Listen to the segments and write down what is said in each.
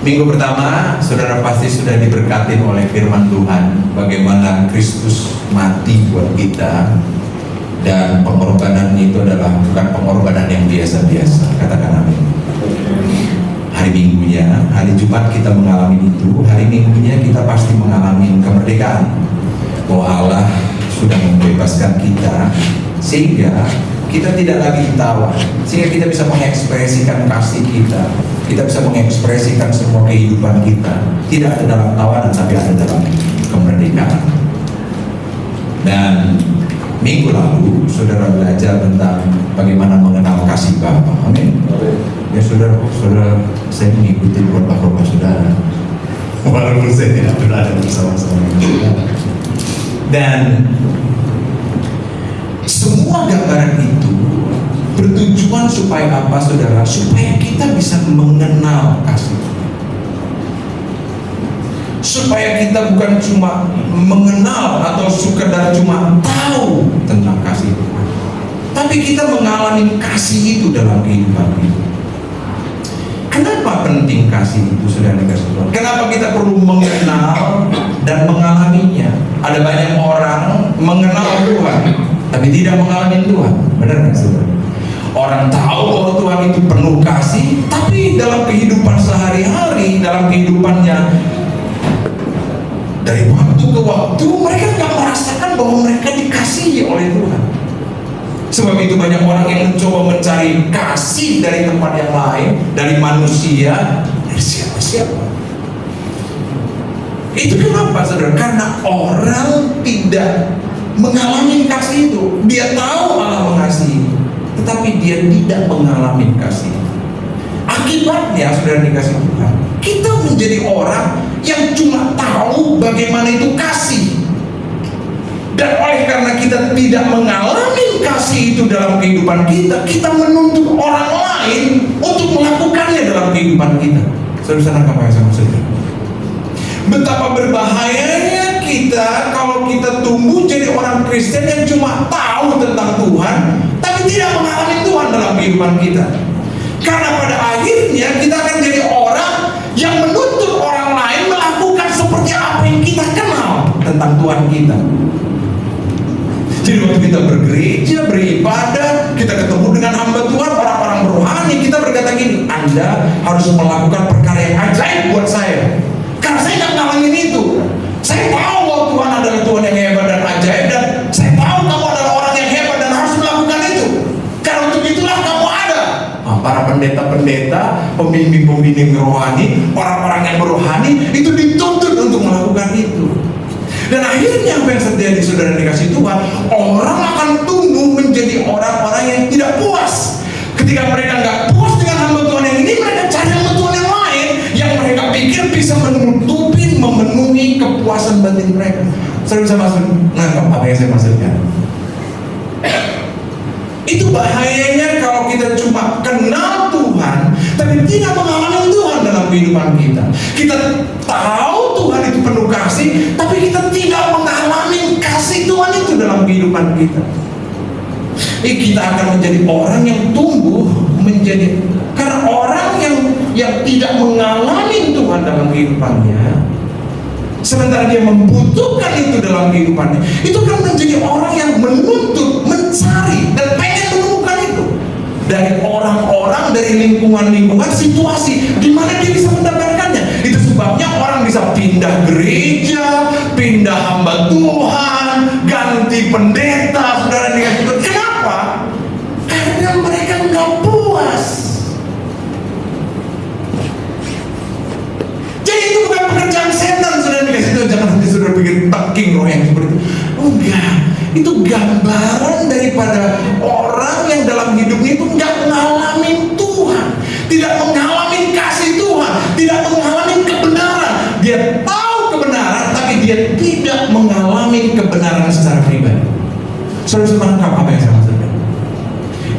Minggu pertama, saudara pasti sudah diberkatin oleh firman Tuhan, bagaimana Kristus mati buat kita, dan pengorbanan itu adalah bukan pengorbanan yang biasa-biasa. Katakan amin. Hari Minggunya, hari Jumat kita mengalami itu, hari Minggunya kita pasti mengalami kemerdekaan, bahwa Allah sudah membebaskan kita, sehingga kita tidak lagi ditawan, sehingga kita bisa mengekspresikan kasih kita bisa mengekspresikan semua kehidupan kita, tidak ada dalam tawanan tapi ada dalam kemerdekaan. Dan minggu lalu saudara belajar tentang bagaimana mengenal kasih Bapa. Amin. Ya saudara, saya mengikuti khotbah saudara, walaupun saya tidak berada bersama-sama saudara. Dan semua gambaran itu bertujuan supaya apa saudara? Supaya kita bisa mengenal kasih, supaya kita bukan cuma mengenal atau sekedar cuma tahu tentang kasih Tuhan, tapi kita mengalami kasih itu dalam kehidupan kita. Kenapa penting kasih itu, saudara dikasih Tuhan? Kenapa kita perlu mengenal dan mengalaminya? Ada banyak orang mengenal Tuhan tapi tidak mengalami Tuhan, benar nggak saudara? Orang tahu bahwa Tuhan itu penuh kasih, tapi dalam kehidupan sehari-hari, dalam kehidupannya dari waktu ke waktu, mereka nggak merasakan bahwa mereka dikasihi oleh Tuhan. Sebab itu banyak orang yang mencoba mencari kasih dari tempat yang lain, dari manusia, dari siapa-siapa. Itu kenapa saudara? Karena orang tidak mengalami kasih itu. Dia tahu Allah mengasihi, tetapi dia tidak mengalami kasih. Akibatnya saudara dikasih Tuhan, kita menjadi orang yang cuma tahu bagaimana itu kasih. Dan oleh karena kita tidak mengalami kasih itu dalam kehidupan kita, kita menuntut orang lain untuk melakukannya dalam kehidupan kita. Saudara, apa yang saya maksudkan? Betapa berbahayanya kita kalau kita tumbuh jadi orang Kristen yang cuma tahu tentang Tuhan tapi tidak mengalami Tuhan dalam kehidupan kita. Karena pada akhirnya kita akan jadi orang yang menuntut orang lain melakukan seperti apa yang kita kenal tentang Tuhan kita. Jadi waktu kita bergereja, beribadah, kita ketemu dengan hamba Tuhan, orang-orang rohani, kita berkata gini, Anda harus melakukan perkara yang ajaib buat saya, karena saya nggak ngalamin itu. Saya tahu bahwa Tuhan adalah Tuhan yang hebat dan ajaib, dan saya tahu kamu adalah orang yang hebat dan harus melakukan itu. Karena untuk itulah kamu ada. Para pendeta-pendeta, pembimbing-pembimbing rohani, orang-orang yang berohani itu dituntut untuk melakukan itu. Dan akhirnya apa yang terjadi saudara dikasih Tuhan, orang akan tumbuh menjadi orang-orang yang tidak puas. Ketika mereka nggak puas dengan hamba Tuhan yang ini, mereka cari hamba Tuhan yang lain yang mereka pikir bisa memenuhi kepuasan batin mereka. Saya bisa nangkap apa yang saya maksudkan? Itu bahayanya kalau kita cuma kenal Tuhan tapi tidak mengalami Tuhan dalam kehidupan kita. Kita tahu Tuhan itu penuh kasih, tapi kita tidak mengalami kasih Tuhan itu dalam kehidupan kita. Kita akan menjadi orang yang tumbuh menjadi, karena orang yang tidak mengalami Tuhan dalam kehidupannya, sementara dia membutuhkan itu dalam kehidupannya, itu akan menjadi orang yang menuntut, mencari, dan pengen menemukan itu dari orang-orang, dari lingkungan-lingkungan, situasi di mana dia bisa mendapatkannya. Itu sebabnya orang bisa pindah gereja, pindah hamba Tuhan, ganti pendeta, saudara dikasih Tuhan. Kenapa? Karena mereka nggak puas. Jadi itu bukan pekerjaan setan, saudara dikasih Tuhan. Jangan nanti saudara pikir tangking roh yang seperti itu. Enggak, itu gambaran daripada orang yang dalam hidupnya itu nggak mengalami Tuhan, tidak mengalami kasih Tuhan, tidak mengalami kebenaran. Dia tahu kebenaran, tapi dia tidak mengalami kebenaran secara pribadi. Saudara menangkap apa yang saya maksudkan?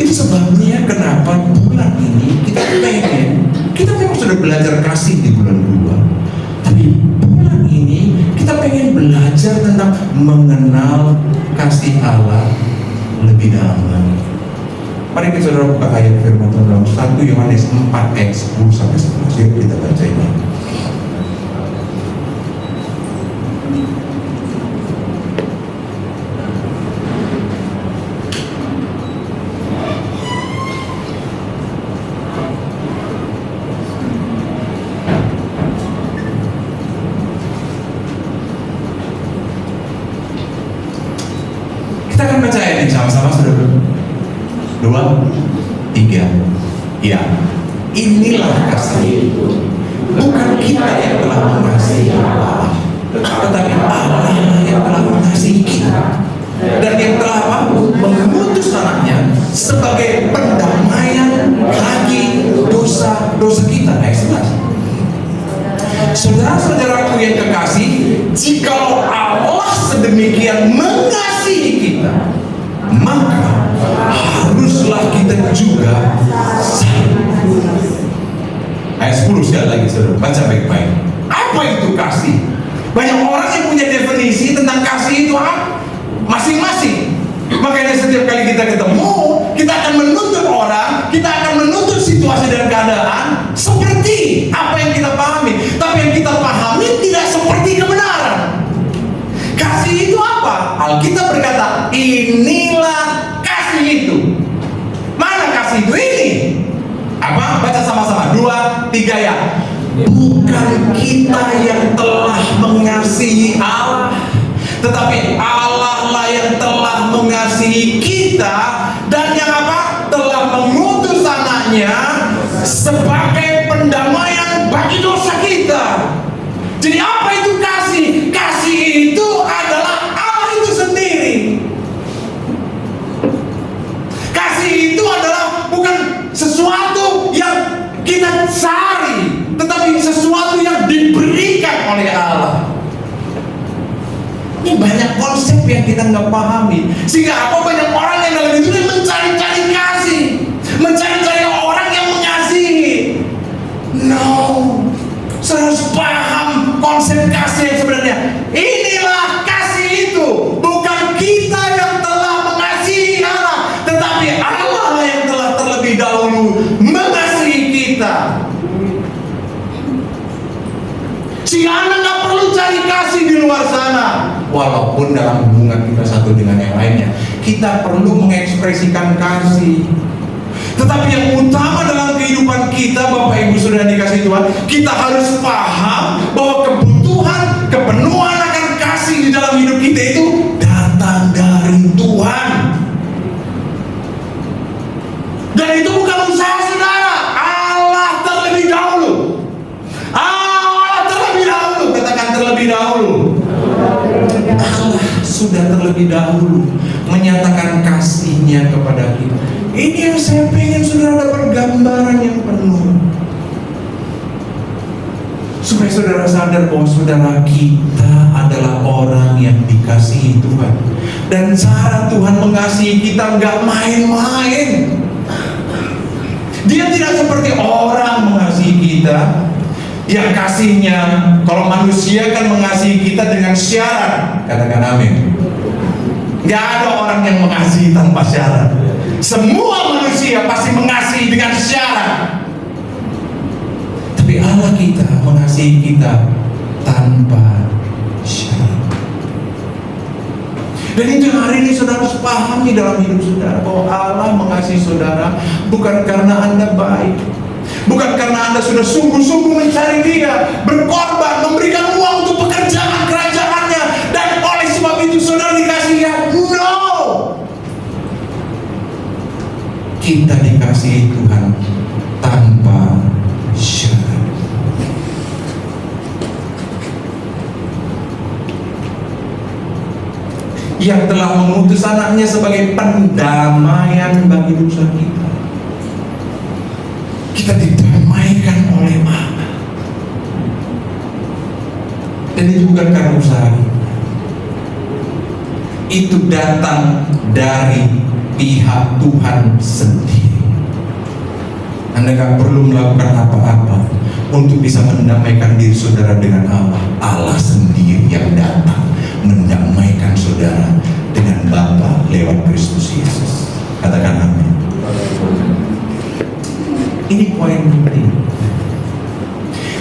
Itu sebabnya kenapa bulan ini kita memang sudah belajar kasih di bulan 2, tapi bulan ini kita pengen belajar tentang mengenal kasih Allah lebih dalam lagi. Mari kita saudara buka ayat firman Tuhan dalam 1 Yohanes 4 ayat 10 sampai 11. Yuk kita baca ini. Saudara-saudaraku yang kekasih, jikalau Allah sedemikian mengasihi kita, maka haruslah kita juga saling. Ayat 10 sekali lagi, saudara, baca baik-baik. Apa itu kasih? Banyak orang yang punya definisi tentang kasih itu apa? Masing-masing. Makanya setiap kali kita ketemu, kita akan menuntut orang, kita akan menuntut situasi dan keadaan seperti apa yang kita pahami. Tapi yang kita pahami tidak seperti kebenaran. Kasih itu apa? Alkitab berkata, inilah kasih itu. Mana kasih itu? Ini. Apa? Baca sama-sama. 2, 3 ya. Bukan kita yang telah mengasihi Allah, tetapi Allah lah yang telah mengasihi kita, dan yang apa? Telah mengutus anaknya sebagai pendamaian bagi dosa kita. Jadi apa itu kasih? Kasih itu adalah Allah itu sendiri. Kasih itu adalah bukan sesuatu yang kita cari, tetapi sesuatu yang diberikan oleh Allah. Ini banyak konsep yang kita nggak pahami, sehingga apa, banyak orang yang dalam itu mencari-cari kasih, mencari-cari orang yang mengasihi. No, harus paham konsep kasih yang sebenarnya. Inilah kasih itu, bukan kita yang telah mengasihi Allah, tetapi Allah yang telah terlebih dahulu mengasihi kita. Sehingga Anda nggak perlu cari kasih di luar sana. Walaupun dalam hubungan kita satu dengan yang lainnya, kita perlu mengekspresikan kasih. Tetapi yang utama dalam kehidupan kita, Bapak Ibu Saudara dikasih Tuhan, kita harus paham bahwa kebutuhan, kepenuhan akan kasih di dalam hidup kita itu datang dari Tuhan. Dan itu bukan usaha saudara. Allah terlebih dahulu. Allah terlebih dahulu. Katakan terlebih dahulu. Allah sudah terlebih dahulu menyatakan kasih-Nya kepada kita. Ini yang saya pengen saudara dapat gambaran yang penuh, supaya saudara sadar bahwa saudara kita adalah orang yang dikasihi Tuhan. Dan cara Tuhan mengasihi kita nggak main-main. Dia tidak seperti orang mengasihi kita, yang kasihnya, kalau manusia kan mengasihi kita dengan syarat. Katakan amin. Gak ada orang yang mengasihi tanpa syarat. Semua manusia pasti mengasihi dengan syarat. Tapi Allah kita mengasihi kita tanpa syarat. Dan itu hari ini saudara harus pahami dalam hidup saudara, bahwa Allah mengasihi saudara bukan karena Anda baik, bukan karena Anda sudah sungguh-sungguh mencari Dia, berkorban, memberikan uang untuk pekerjaan kerajaannya, dan oleh sebab itu saudara dikasihi. No, kita dikasihi Tuhan tanpa syarat. Yang telah mengutus anaknya sebagai pendamaian bagi dosa kita. Kita didamaikan oleh Allah. Dan itu bukan karena usaha kita. Itu datang dari pihak Tuhan sendiri. Anda gak perlu melakukan apa-apa untuk bisa mendamaikan diri saudara dengan Allah. Allah sendiri yang datang mendamaikan saudara dengan Bapa lewat Kristus Yesus. Katakan amin. Ini poin penting.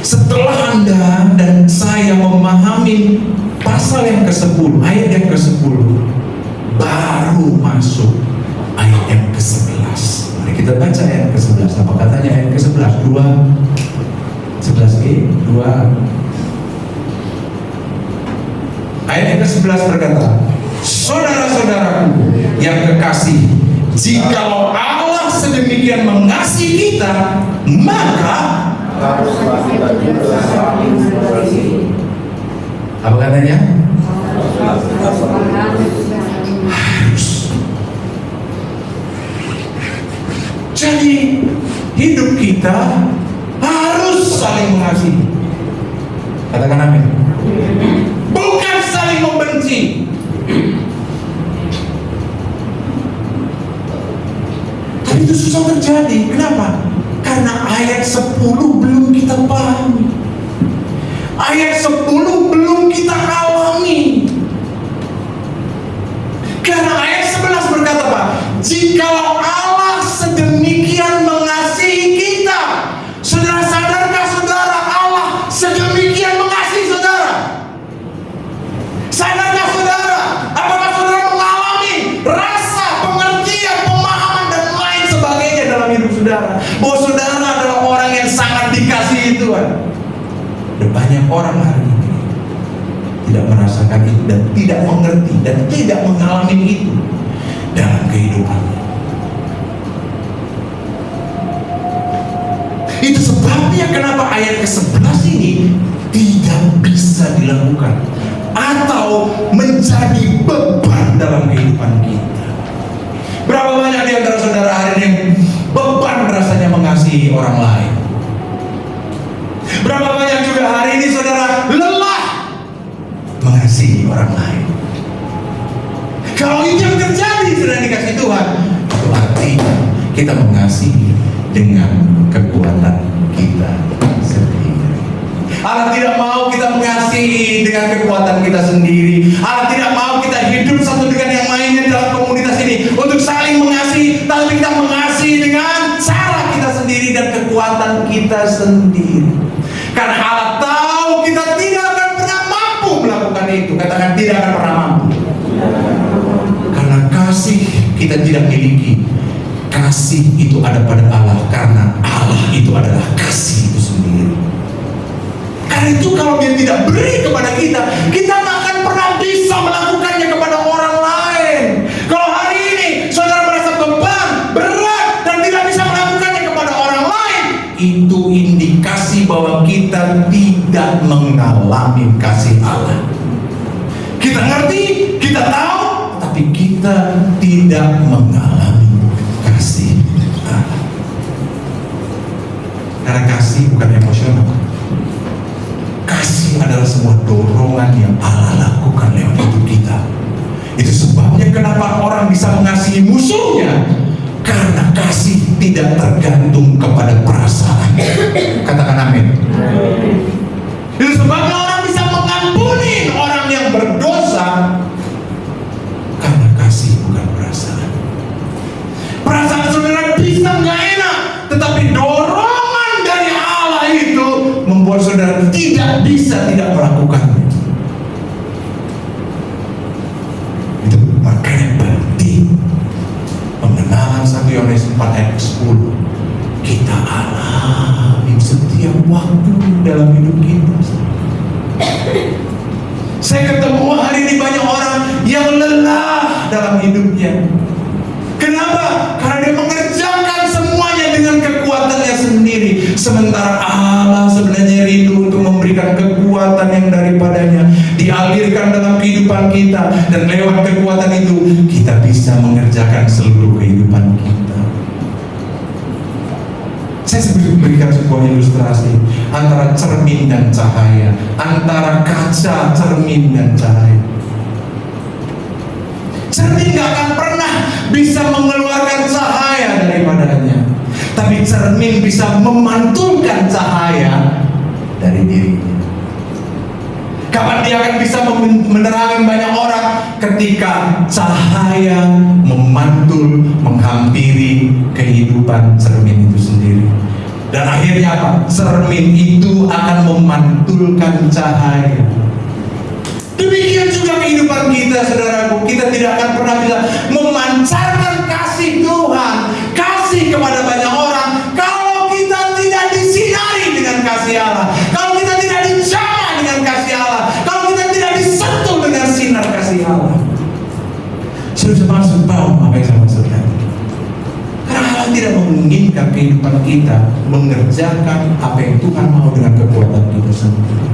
Setelah Anda dan saya memahami pasal yang ke-10, ayat yang ke-10, baru masuk ayat yang ke-11. Mari kita baca ayat ke-11. Apa katanya ayat ke-11? 11b 2. Ayat yang ke-11 berkata, saudara-saudaraku yang kekasih, jikalau Allah sedemikian mengasihi kita, maka apa katanya? Harus. Jadi hidup kita harus saling mengasihi. Katakan amin. Bukan saling membenci. Tapi itu susah terjadi. Kenapa? Karena ayat 10 belum kita pahami. Ayat 10 belum kita alami. Karena ayat 11 berkata apa? Jikalau Allah sedemikian mengasihi kita. Saudara, sadarkah saudara Allah sedemikian mengasihi saudara? Sadarkah saudara? Apakah saudara mengalami rasa, pengertian, pemahaman dan lain sebagainya dalam hidup saudara? Bahwa saudara adalah orang yang sangat dikasihi Tuhan. Ada banyak orang hari ini tidak merasakan itu dan tidak mengerti dan tidak mengalami itu dalam kehidupannya. Itu sebabnya kenapa ayat ke-11 ini tidak bisa dilakukan atau menjadi beban dalam kehidupan kita. Berapa banyak di antara saudara hari ini yang beban rasanya mengasihi orang lain? Berapa banyak juga hari ini saudara lelah mengasihi orang lain? Kalau itu yang terjadi sudah dikasih Tuhan, itu artinya kita mengasihi dengan kekuatan kita sendiri. Allah tidak mau kita mengasihi dengan kekuatan kita sendiri. Allah tidak mau kita hidup satu dengan yang lainnya dalam komunitas ini untuk saling mengasihi, tapi kita mengasihi dengan cara kita sendiri dan kekuatan kita sendiri. Karena Allah tahu kita tidak akan pernah mampu melakukan itu. Katakan tidak akan pernah mampu. Karena kasih kita tidak miliki. Kasih itu ada pada Allah karena Allah itu adalah kasih itu sendiri. Karena itu kalau Dia tidak beri kepada kita, kita tak akan pernah bisa melakukannya kepada orang lain. Kalau hari ini saudara merasa beban, berat dan tidak bisa melakukannya kepada orang lain, itu indikasi bahwa kita tidak mengalami kasih Allah. Kita ngerti, kita tahu, tapi kita tidak mengalami kasih Allah. Karena kasih bukan emosional. Kasih adalah sebuah dorongan yang Allah lakukan lewat hidup kita. Itu sebabnya kenapa orang bisa mengasihi musuhnya. Karena kasih tidak tergantung kepada perasaan. Katakan amin. Itu sebabnya orang bisa mengampuni orang yang berdosa. Karena kasih bukan perasaan. Perasaan saudara bisa nggak enak, tetapi dorongan dari Allah itu membuat saudara tidak bisa tidak melakukannya. Itu makanya penting pengenalan 1 Yohanes 4 ayat 10 kita alami setiap waktu dalam hidup kita. Saya ketemu hari ini banyak orang yang lelah dalam hidupnya. Kenapa? Karena dia mengerjakan semuanya dengan kekuatannya sendiri. Sementara Allah sebenarnya rindu untuk memberikan kekuatan yang daripadanya dialirkan dalam kehidupan kita. Dan lewat kekuatan itu kita bisa mengerjakan seluruh kehidupan kita. Saya sebelum berikan sebuah ilustrasi antara cermin dan cahaya, antara kaca, cermin dan cahaya. Cermin gak akan pernah bisa mengeluarkan cahaya daripadanya, tapi cermin bisa memantulkan cahaya dari dirinya. Kapan dia akan bisa menerangi banyak orang? Ketika cahaya memantul, menghampiri kehidupan cermin itu sendiri. Dan akhirnya apa? Cermin itu akan memantulkan cahaya. Demikian juga kehidupan kita, saudaraku. Kita tidak akan pernah bisa memancarkan kasih Tuhan, kasih kepada banyak orang, kalau kita tidak disinari dengan kasih Allah, kalau kita tidak dijamah dengan kasih Allah, kalau kita tidak disentuh dengan sinar kasih Allah. Sudah masuk tahu apa yang saya maksudkan? Karena Allah tidak menginginkan kehidupan kita mengerjakan apa yang Tuhan mau dengan kekuatan kita sendiri.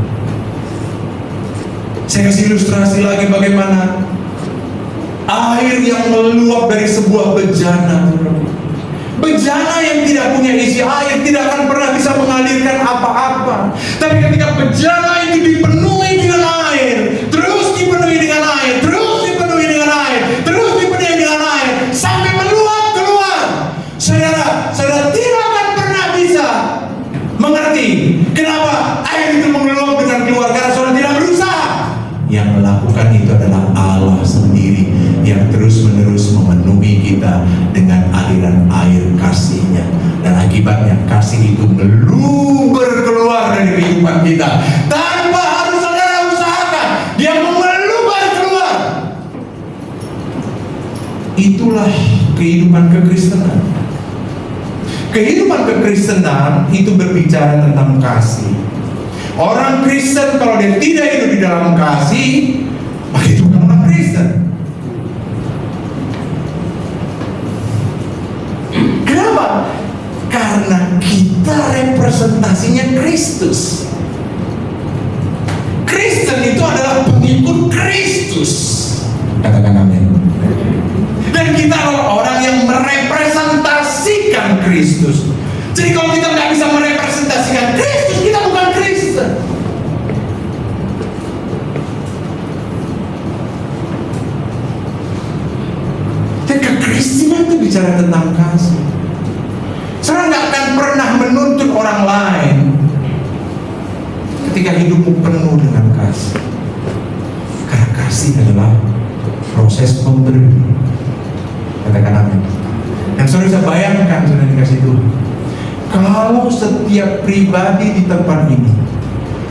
Saya kasih ilustrasi lagi bagaimana air yang meluap dari sebuah bejana. Bejana yang tidak punya isi air tidak akan pernah bisa mengalirkan apa-apa. Tapi ketika bejana itu itu dipenuhi dengan air, terus dipenuhi dengan air, terus dipenuhi dengan air, terus dipenuhi dengan air, sampai meluap keluar. Saudara tidak akan pernah bisa mengerti kenapa air itu meluap dengan keluar, karena saudara tidak berusaha. Yang melakukan itu adalah Allah sendiri yang terus-menerus memenuhi kita dengan aliran air kasih-Nya. Dan akibatnya kasih itu meluber keluar dari kehidupan kita tanpa harus saudara usahakan. Dia meluber keluar. Itulah kehidupan kekristenan. Kehidupan kekristenan itu berbicara tentang kasih. Orang Kristen kalau dia tidak hidup di dalam kasih, maka itu bukan orang Kristen. Kenapa? Karena kita representasinya Kristus. Kristen itu adalah pengikut Kristus. Katakan amin. Dan kita adalah orang yang merepresentasikan Kristus. Jadi kalau kita nggak bisa merepresentasikan Kristus, kita bukan Kristen. Dan kekristenan itu bicara tentang kasih. Saudara nggak akan pernah menuntut orang lain ketika hidupmu penuh dengan kasih. Karena kasih adalah proses pemberi. Katakan amin. Dan saudara bisa bayangkan, saudara dikasih Tuhan, kalau setiap pribadi di tempat ini,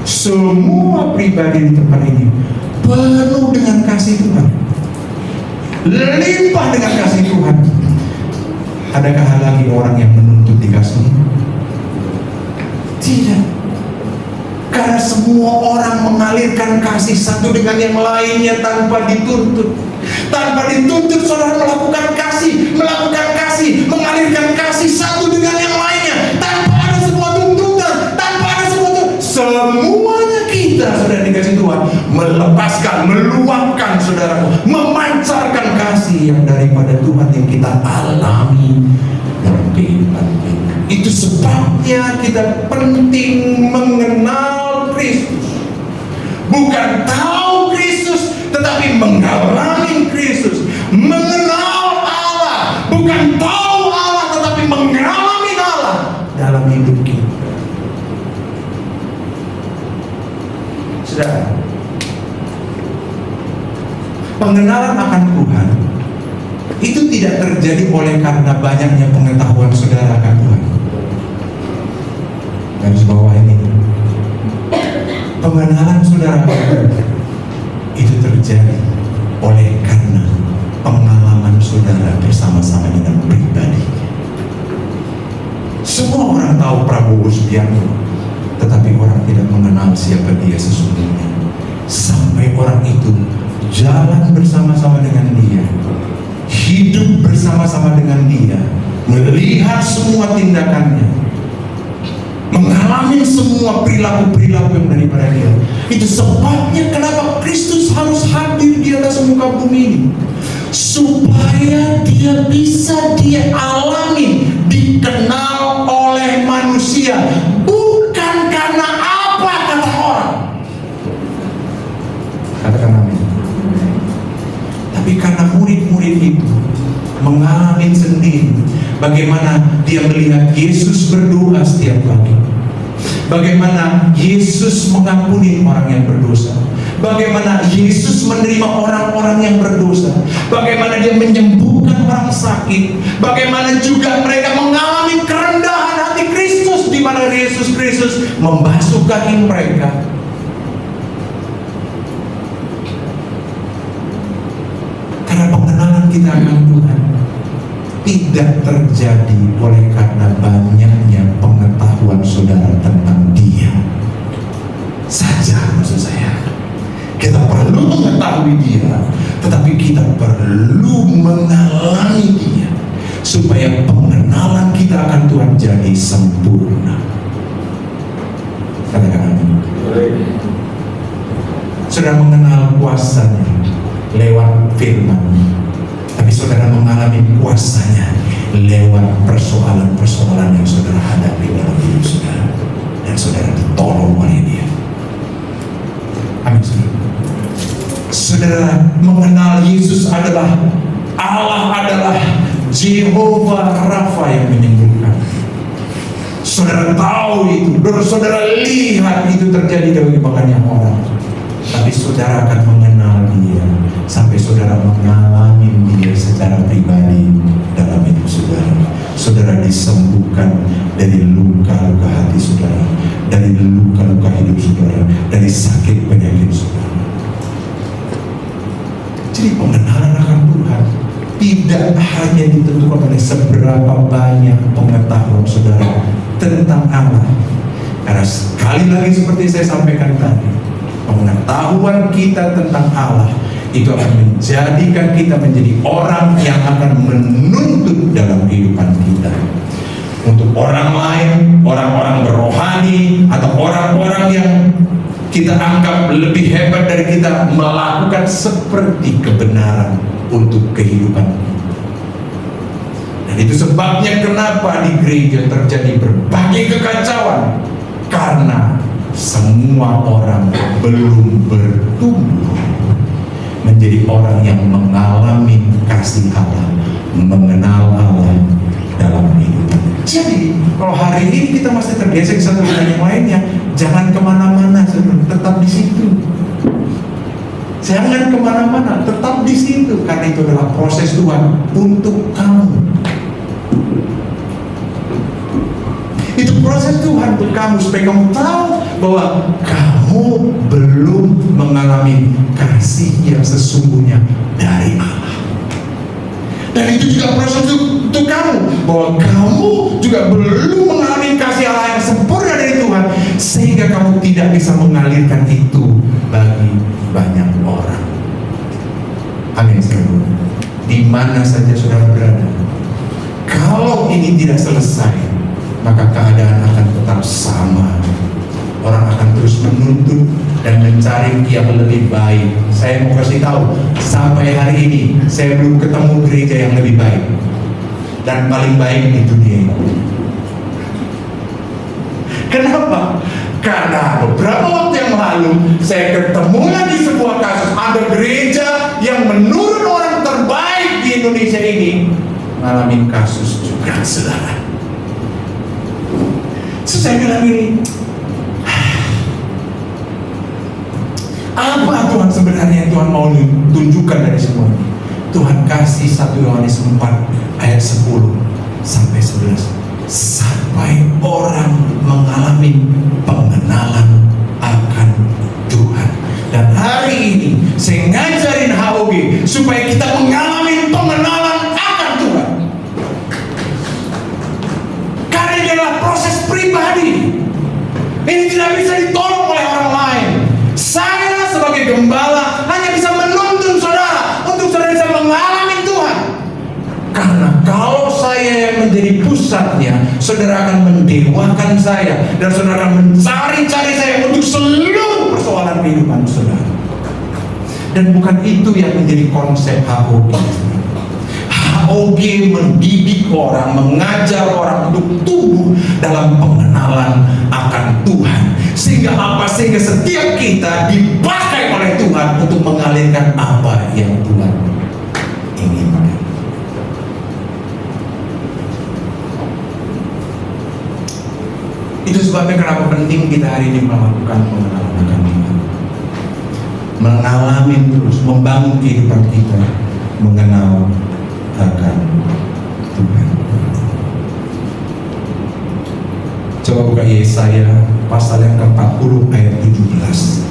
semua pribadi di tempat ini penuh dengan kasih Tuhan, limpah dengan kasih Tuhan, adakah lagi orang yang menuntut dikasih? Tidak. Karena semua orang mengalirkan kasih satu dengan yang lainnya tanpa dituntut. Tanpa dituntut saudara melakukan kasih, mengalirkan kasih satu dengan yang lainnya, tanpa ada sebuah tuntutan, tanpa ada sebuah tuntutan. Semuanya kita, saudara dikasih Tuhan, melepaskan, meluapkan saudaraku, memancarkan kasih yang daripada Tuhan yang kita alami dalam kehidupan kita. Itu sebabnya kita penting mengenal Kristus. Bukan tahu Kristus, tetapi mengalami Kristus. Mengenal Allah, bukan tahu Allah, tetapi mengalami Allah dalam hidup kita. Saudara, pengenalan akan Tuhan itu tidak terjadi oleh karena banyaknya pengetahuan saudara akan Tuhan. Garis bawah ini, pengenalan saudara itu terjadi oleh karena pengalaman saudara bersama-sama dengan pribadi. Semua orang tahu Prabowo Subianto, tetapi orang tidak mengenal siapa dia sesungguhnya. Sampai orang itu jalan bersama-sama dengan dia, hidup bersama-sama dengan dia, melihat semua tindakannya, mengalami semua perilaku-perilaku yang daripada dia. Itu sebabnya kenapa Kristus harus hadir di atas muka bumi ini, supaya dia bisa dialami, dikenal oleh manusia, bukan karena apa kata orang. Katakan amin. Tapi karena murid-murid itu mengalami sendiri bagaimana dia melihat Yesus berdoa setiap pagi, bagaimana Yesus mengampuni orang yang berdosa, bagaimana Yesus menerima orang-orang yang berdosa, bagaimana dia menyembuhkan orang sakit, bagaimana juga mereka mengalami kerendahan hati Kristus, di mana Yesus Kristus membasuh kaki mereka. Karena pengenalan kita akan Tuhan tidak terjadi oleh karena banyaknya pengetahuan saudara tentang Dia saja. Maksud saya, kita perlu mengetahui Dia, tetapi kita perlu mengalami Dia, supaya pengenalan kita akan Tuhan jadi sempurna. Katakan amin. Saudara mengenal kuasanya lewat firman, tapi saudara mengalami kuasanya lewat persoalan-persoalan yang saudara hadapi dalam hidup saudara, dan saudara ditolong oleh Dia. saudara mengenal Yesus adalah Allah adalah Jehovah Rafa yang menyembuhkan. Saudara tahu itu, saudara lihat itu terjadi bagi banyak orang. Tapi saudara akan mengenal dia sampai saudara mengalami dia secara pribadi dalam hidup saudara. Saudara disembuhkan dari luka-luka hati saudara, dari luka-luka hidup saudara, dari sakit penyakit saudara. Jadi pengenalan akan Tuhan tidak hanya ditentukan oleh seberapa banyak pengetahuan saudara tentang Allah. Karena sekali lagi seperti saya sampaikan tadi, pengetahuan kita tentang Allah itu akan menjadikan kita menjadi orang yang akan menuntut dalam kehidupan kita. Untuk orang lain, orang-orang berrohani, atau orang-orang yang kita anggap lebih hebat dari kita, melakukan seperti kebenaran untuk kehidupan. Dan itu sebabnya kenapa di gereja terjadi berbagai kekacauan, karena semua orang belum bertumbuh menjadi orang yang mengalami kasih Allah, mengenal Allah dalam kehidupan. Jadi kalau hari ini kita masih tergesek satu dengan yang lainnya, jangan kemana-mana, tetap di situ. Jangan kemana-mana, tetap di situ, karena itu adalah proses Tuhan untuk kamu. Itu proses Tuhan untuk kamu, supaya kamu tahu bahwa kamu belum mengalami kasih yang sesungguhnya dari Allah. Dan itu juga proses untuk kamu, bahwa kamu juga belum mengalami kasih Allah yang sempurna dari Tuhan, sehingga kamu tidak bisa mengalirkan itu bagi banyak orang. Amin. Di mana saja saudara berada, kalau ini tidak selesai, maka keadaan akan tetap sama. Orang akan terus menuntut dan mencari yang lebih baik. Saya mau kasih tahu, sampai hari ini saya belum ketemu gereja yang lebih baik dan paling baik di dunia ini. Kenapa? Karena beberapa waktu yang lalu saya ketemu lagi sebuah kasus, ada gereja yang menurut orang terbaik di Indonesia ini mengalami kasus juga, saudara. Saya bilang ini, apa Tuhan sebenarnya yang Tuhan mau tunjukkan dari semua ini? Tuhan kasih 1 Yohanes 4 ayat 10 sampai 11, sampai orang mengalami pengenalan akan Tuhan. Dan hari ini saya ngajarin HOG supaya kita mengalami pengenalan akan Tuhan. Karena ini adalah proses pribadi. Ini tidak bisa ditolong oleh orang lain. Saya sebagai gembala hanya bisa menuntun saudara untuk saudara bisa mengalami Tuhan. Karena kalau saya yang menjadi pusatnya, saudara akan mendewakan saya, dan saudara akan mencari-cari saya untuk seluruh persoalan kehidupan saudara. Dan bukan itu yang menjadi konsep HOG. HOG mendidik orang, mengajar orang untuk tumbuh dalam pengenalan akan Tuhan. Sehingga apa? Sehingga setiap kita dipakai oleh Tuhan untuk mengalirkan apa yang Tuhan inginkan. Itu sebabnya kenapa penting kita hari ini melakukan pengenalan akan Tuhan. Mengalami terus, membangun kehidupan kita, mengenal akan Tuhan. Coba buka Yesaya pasal yang ke-40 ayat 17.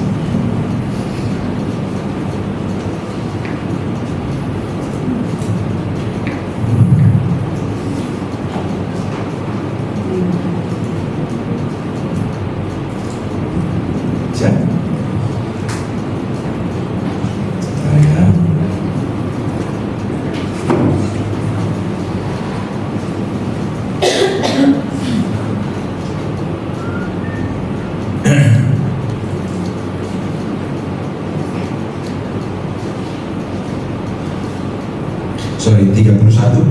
Sorry, 31.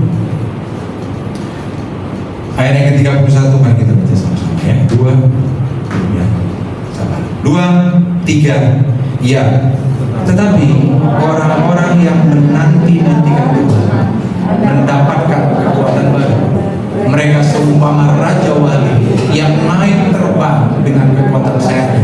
Ayat yang ke-31, mari kita baca sama-sama ya. 2, ya, sabar. 2, 3, ya. Tetapi orang-orang yang menanti-nantikan Tuhan mendapatkan kekuatan baru. Mereka seumpama raja wali yang naik terbang dengan kekuatan sehat.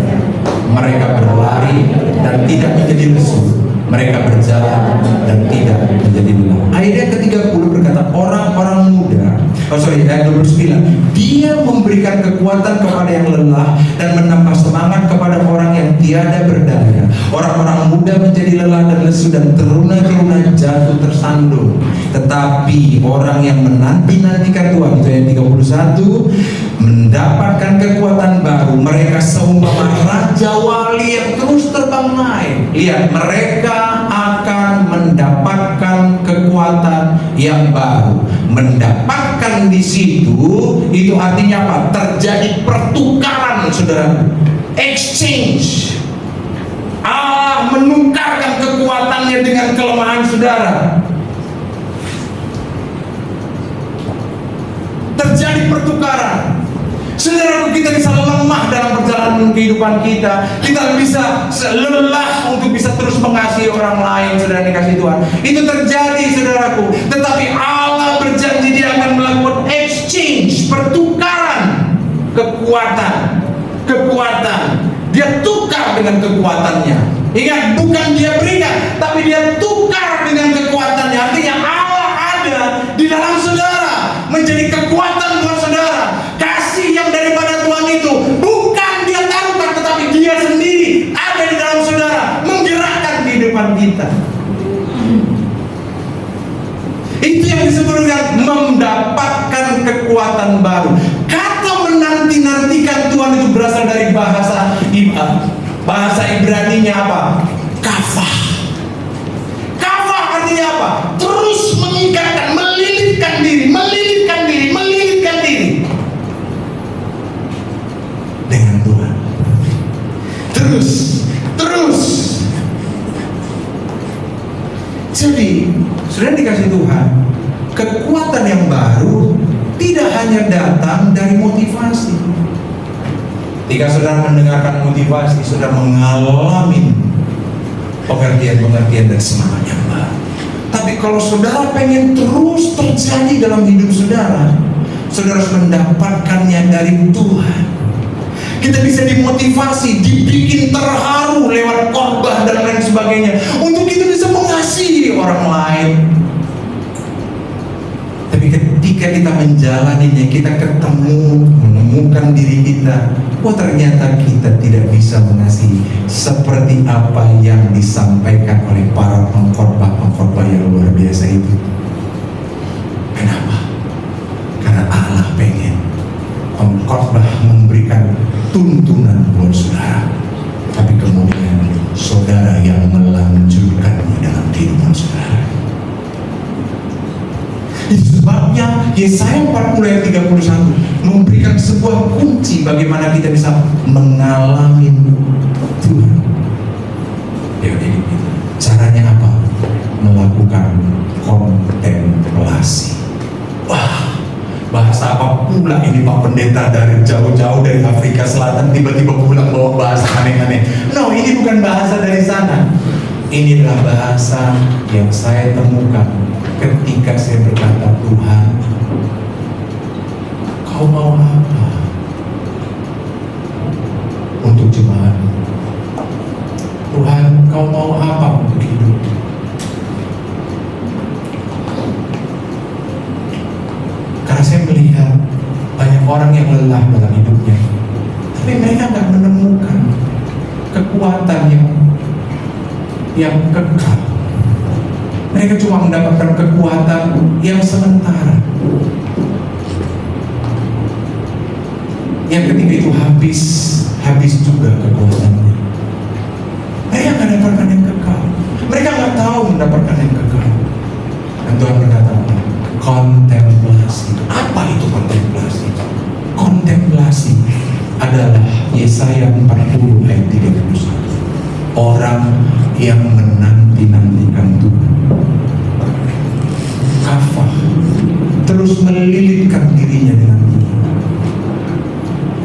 Mereka berlari dan tidak menjadi lesu. Mereka berjalan dan tidak menjadi lelah. Ayat yang ke-30 berkata, orang-orang muda, ayat 29, dia memberikan kekuatan kepada yang lelah dan menambah semangat kepada orang yang tiada berdaya. Orang-orang muda menjadi lelah dan lesu dan teruna-teruna jatuh tersandung. Tetapi orang yang menanti-nantikan Tuhan, itu ayat 31, mendapatkan kekuatan baru. Mereka seumpama raja wali yang terus terbang naik. Lihat, mereka akan mendapatkan kekuatan yang baru. Mendapatkan di situ itu artinya apa? Terjadi pertukaran, saudara. Exchange. Allah menukarkan kekuatannya dengan kelemahan saudara. Terjadi pertukaran. Saudara, kita bisa lemah dalam perjalanan kehidupan kita. Kita bisa lelah untuk bisa terus mengasihi orang lain, saudara dikasih Tuhan. Itu terjadi, saudaraku. Tetapi Allah berjanji dia akan melakukan exchange, pertukaran kekuatan. Dia tukar dengan kekuatannya. Ingat, bukan dia berikan, tapi dia tukar dengan kekuatannya. Artinya Allah ada di dalam saudara, menjadi kekuatan buat saudara. Kasih yang daripada Tuhan itu bukan dia taruhkan, tetapi dia sendiri ada di dalam saudara, menggerakkan kehidupan kita. Itu yang disebut dengan mendapatkan kekuatan baru. Kata menanti-nantikan Tuhan itu berasal dari bahasa Ibraninya apa? Kafah. Kafah artinya apa? Terus mengikatkan, melilitkan diri dengan Tuhan. Terus. Jadi, sudah dikasih Tuhan, kekuatan yang baru tidak hanya datang dari motivasi. Jika saudara mendengarkan motivasi, saudara mengalami pengertian dan semangat yang baru. Tapi kalau saudara pengen terus terjadi dalam hidup saudara, saudara harus mendapatkannya dari Tuhan. Kita bisa dimotivasi, dibikin terharu lewat khotbah dan lain sebagainya, untuk kita bisa mengasihi orang lain. Tapi ketika kita menjalaninya, kita menemukan diri kita, ternyata kita tidak bisa mengasihi seperti apa yang disampaikan oleh para pengkhotbah yang luar biasa itu. Kenapa? Karena Allah pengen pengkhotbah memberikan tuntunan buat saudara, tapi kemudian saudara yang melanjutkannya dalam kehidupan saudara. Itu sebabnya Yesaya 40 ayat 31 memberikan sebuah kunci bagaimana kita bisa mengalami Tuhan. Caranya apa? Melakukan kontemplasi. Wah, bahasa apa pula ini Pak Pendeta, dari jauh-jauh dari Afrika Selatan tiba-tiba pulang bawa bahasa aneh-aneh. No, ini bukan bahasa dari sana. Ini adalah bahasa yang saya temukan ketika saya berkata, Tuhan, Kau mau apa untuk jemaat? Tuhan, Kau mau apa untuk hidup? Karena saya melihat banyak orang yang lelah dalam hidupnya, tapi mereka nggak menemukan kekuatan yang kekal. Mereka cuma mendapatkan kekuatan yang sementara, yang ketika itu habis juga kekuatannya. Mereka nggak dapatkan yang kekal. Mereka nggak tahu mendapatkan yang kekal. Dan Tuhan berkata, kontemplasi. Apa itu kontemplasi? Kontemplasi adalah Yesaya 40 ayat 31. Orang yang menanti-nantikan Tuhan, kafah, terus melilitkan dirinya dengan Tuhan.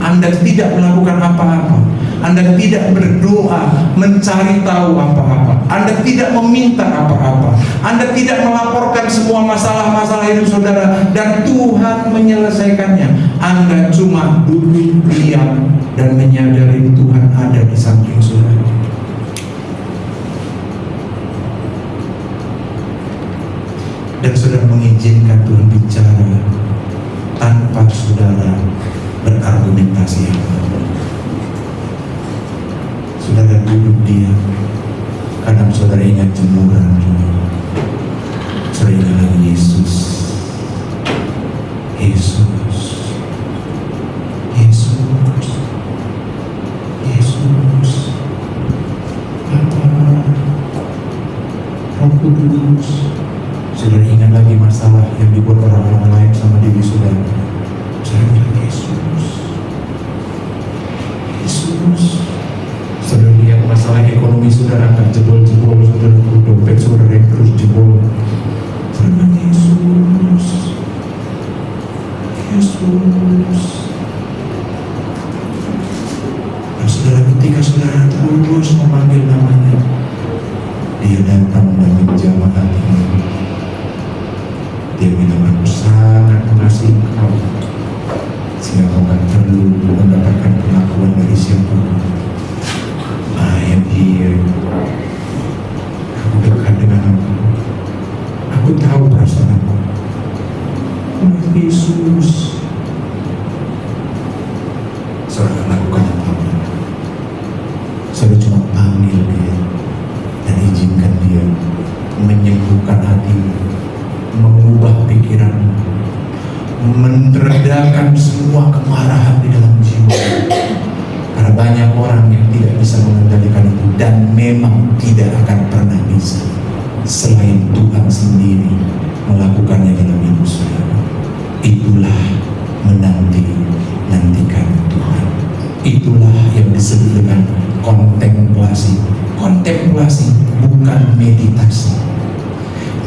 Anda tidak melakukan apa-apa, Anda tidak berdoa mencari tahu apa-apa, Anda tidak meminta apa-apa, Anda tidak melaporkan semua masalah-masalah hidup saudara, dan Tuhan menyelesaikannya. Anda cuma duduk diam dan menyadari Tuhan ada di samping saudara. Dan saudara mengizinkan Tuhan bicara tanpa saudara berargumentasi apa-apa. Saudara duduk diam. Kadang saudara ingat jemuran, saudara ingat lagi Yesus, Yesus, Yesus, Yesus, Bapa, Roh Kudus. Saudara ingat lagi masalah yang dibuat orang-orang lain sama diri saudara. Saudara ingat Yesus, Yesus. Saudara lihat masalah ekonomi saudara akan jebol-jebol, saudara dompet saudara yang terus jebol. Saudara Yesus, Yesus. Dan saudara ketika saudara terus memanggil namanya, Dia datang dan menjamah hatimu. Dia bilang, aku sangat mengasihi kau, sehingga kau akan perlu mendapatkan pengakuan dari siapapun. I am here. Aku dekat dengan aku. Aku tahu perasaan aku. Yesus. Saudara lakukan apa-apa. Saudara cuma panggil Dia dan izinkan Dia menyembuhkan hatimu, mengubah pikiranmu, meredakan semua kemarahan di dalam jiwa. Karena banyak orang yang tidak bisa mengendalikan itu, dan memang tidak akan pernah bisa selain Tuhan sendiri melakukannya dalam hidup saudara. Itulah menanti-nantikan Tuhan. Itulah yang disebut dengan kontemplasi. Kontemplasi bukan meditasi.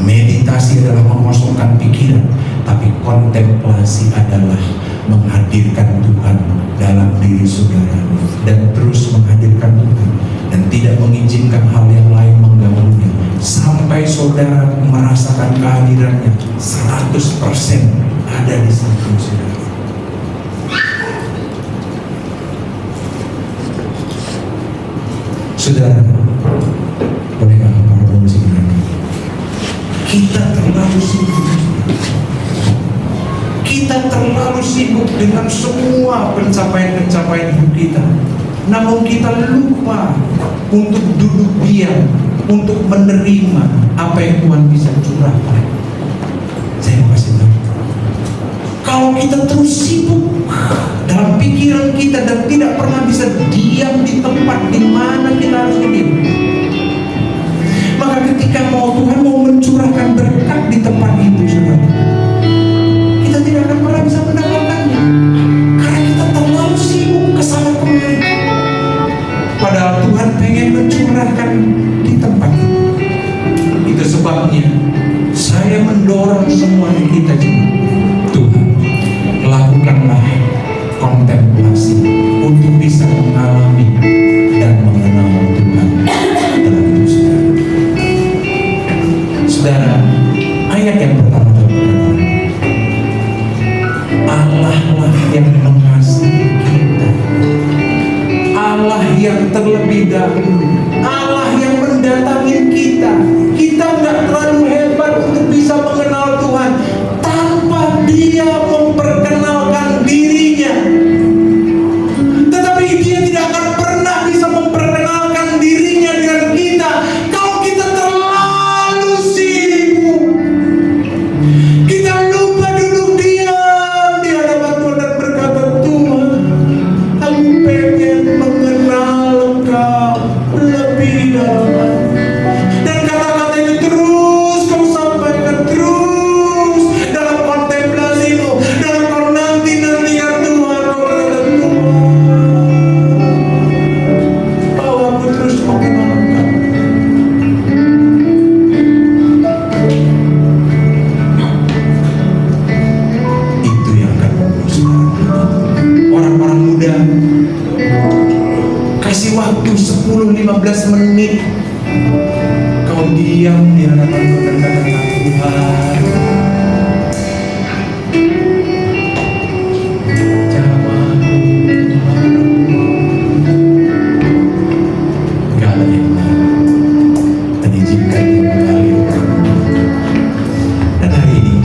Meditasi adalah mengosongkan pikiran, tapi kontemplasi adalah menghadirkan Tuhan dalam diri saudara dan terus menghadirkan Tuhan dan tidak mengizinkan hal yang lain mengganggunya sampai saudara merasakan kehadirannya 100% ada di samping saudara. Saudara, bolehkah para musik kita terlalu sibuk. Kita terlalu sibuk dengan semua pencapaian-pencapaian hidup kita. Namun kita lupa untuk duduk diam, untuk menerima apa yang Tuhan bisa curahkan. Saya kasih tahu. Kalau kita terus sibuk dalam pikiran kita dan tidak pernah bisa diam di tempat di mana kita harus diam, maka ketika Tuhan mau mencurahkan berkat di tempat itu, saudara, kita tidak akan pernah bisa mendapatkannya karena kita terlalu sibuk kesana kemari. Padahal Tuhan pengen mencurahkan di tempat itu. Itu sebabnya saya mendorong semua kita juga, Tuhan, lakukanlah kontemplasi untuk bisa mengalami dan mengenal Tuhan dalam hidup saudara. Saudara, ayat yang pertama berkata, Allah lah yang mengasihi kita, Allah yang terlebih dahulu, Allah yang mendatangi kita. Kita nggak terlalu hebat untuk bisa mengenal Tuhan tanpa Dia memperkenalkan dirinya. Tetapi Dia tidak akan pernah bisa memperkenalkan dirinya dengan kita kalau kita terlalu sibuk. Kita lupa duduk diam di hadapan Tuhan dan berkata, Tuhan, aku pengen mengenal Engkau lebih dalam. Dan kata-kata itu terus kau sampaikan, terus dalam kontemplasimu, 10-15 menit kau diam di hadapan dan katakan, Tuhan, jamah segala yang dan izinkan dia mengalir. Dan hari ini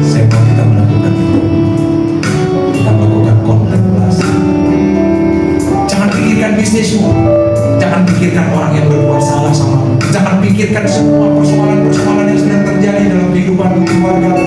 saya mau kita melakukan itu. Kita melakukan kontemplasi. Jangan pikirkan bisnismu, jangan pikirkan orang yang berbuat salah sama, jangan pikirkan semua persoalan-persoalan yang sedang terjadi dalam kehidupan keluarga.